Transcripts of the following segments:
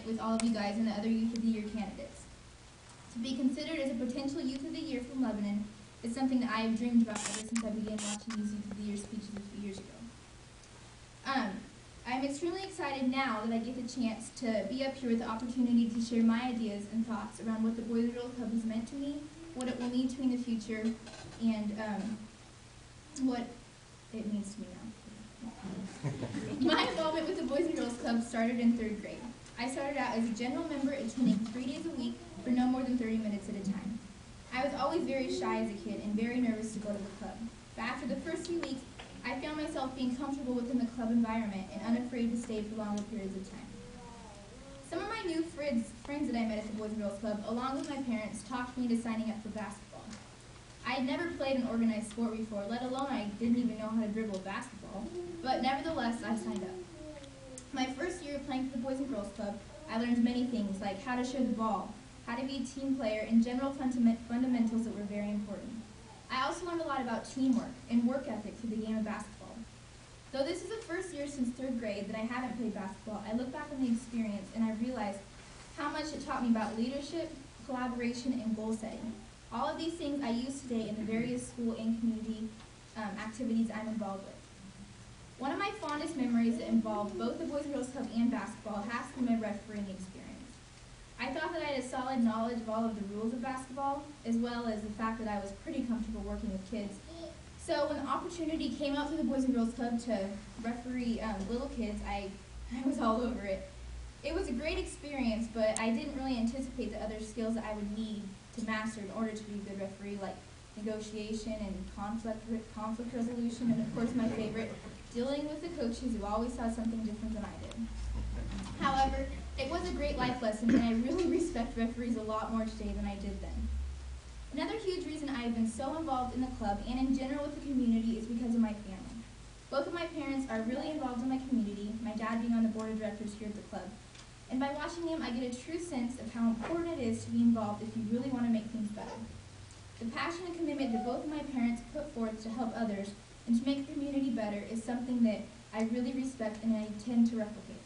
with all of you guys and the other Youth of the Year candidates. To be considered as a potential Youth of the Year from Lebanon is something that I have dreamed about ever since I began watching these Youth of the Year speeches a few years ago. I'm extremely excited now that I get the chance to be up here with the opportunity to share my ideas and thoughts around what the Boys and Girls Club has meant to me, what it will mean to me in the future, and what it means to me now. My involvement with the Boys and Girls Club started in 3rd grade. I started out as a general member, attending 3 days a week for no more than 30 minutes at a time. I was always very shy as a kid and very nervous to go to the club. But after the first few weeks, I found myself being comfortable within the club environment and unafraid to stay for longer periods of time. Some of my new friends that I met at the Boys and Girls Club, along with my parents, talked me into signing up for basketball. I had never played an organized sport before, let alone I didn't even know how to dribble a basketball, but nevertheless, I signed up. My first year playing for the Boys and Girls Club, I learned many things, like how to share the ball, how to be a team player, and general fundamentals that were very important. I also learned a lot about teamwork and work ethic through the game of basketball. Though this is the first year since 3rd grade that I haven't played basketball, I look back on the experience and I realized how much it taught me about leadership, collaboration, and goal setting. All of these things I use today in the various school and community activities I'm involved with. One of my fondest memories that involved both the Boys and Girls Club and basketball has to be my refereeing experience. I thought that I had a solid knowledge of all of the rules of basketball, as well as the fact that I was pretty comfortable working with kids. So when the opportunity came out through the Boys and Girls Club to referee little kids, I was all over it. It was a great experience, but I didn't really anticipate the other skills that I would need to master in order to be a good referee, like negotiation and conflict resolution, and of course my favorite, dealing with the coaches who always saw something different than I did. However, it was a great life lesson, and I really respect referees a lot more today than I did then. Another huge reason I have been so involved in the club and in general with the community is because of my family. Both of my parents are really involved in my community, my dad being on the board of directors here at the club. And by watching them, I get a true sense of how important it is to be involved if you really want to make things better. The passion and commitment that both of my parents put forth to help others and to make the community better is something that I really respect and I intend to replicate.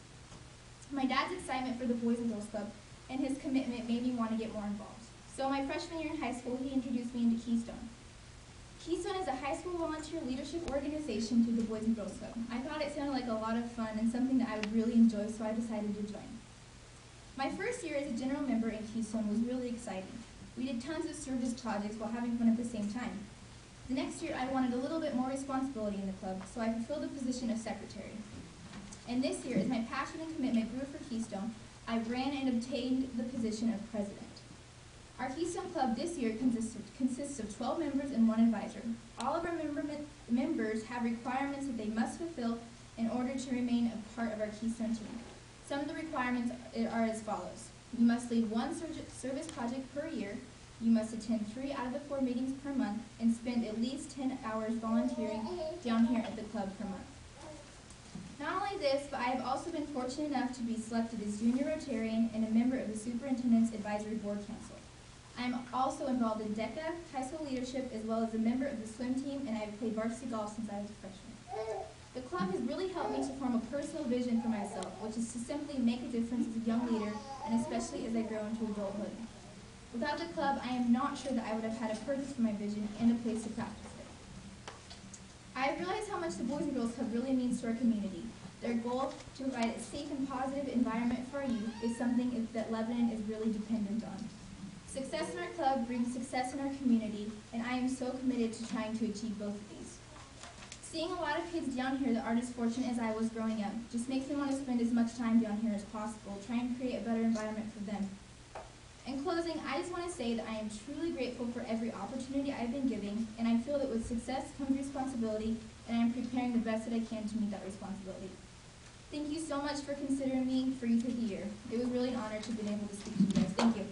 My dad's excitement for the Boys and Girls Club and his commitment made me want to get more involved. So my freshman year in high school, he introduced me into Keystone. Keystone is a high school volunteer leadership organization through the Boys and Girls Club. I thought it sounded like a lot of fun and something that I would really enjoy, so I decided to join. My first year as a general member in Keystone was really exciting. We did tons of service projects while having fun at the same time. The next year, I wanted a little bit more responsibility in the club, so I fulfilled the position of secretary. And this year, as my passion and commitment grew for Keystone, I ran and obtained the position of president. Our Keystone Club this year consists of 12 members and 1 advisor. All of our members have requirements that they must fulfill in order to remain a part of our Keystone team. Some of the requirements are as follows. You must lead 1 service project per year, you must attend 3 out of the 4 meetings per month, and spend at least 10 hours volunteering down here at the club per month. Not only this, but I have also been fortunate enough to be selected as Junior Rotarian and a member of the Superintendent's Advisory Board Council. I am also involved in DECA, high school leadership, as well as a member of the swim team, and I have played varsity golf since I was a freshman. The club has really helped me to form a personal vision for myself, which is to simply make a difference as a young leader, and especially as I grow into adulthood. Without the club, I am not sure that I would have had a purpose for my vision and a place to practice it. I have realized how much the Boys and Girls Club really means to our community. Their goal to provide a safe and positive environment for our youth is something that Lebanon is really dependent on. Success in our club brings success in our community, and I am so committed to trying to achieve both of these. Seeing a lot of kids down here that aren't as fortunate as I was growing up just makes me want to spend as much time down here as possible, trying to create a better environment for them. In closing, I just want to say that I am truly grateful for every opportunity I've been given, and I feel that with success comes responsibility, and I am preparing the best that I can to meet that responsibility. Thank you so much for considering me for Youth of the Year. It was really an honor to have been able to speak to you guys. Thank you.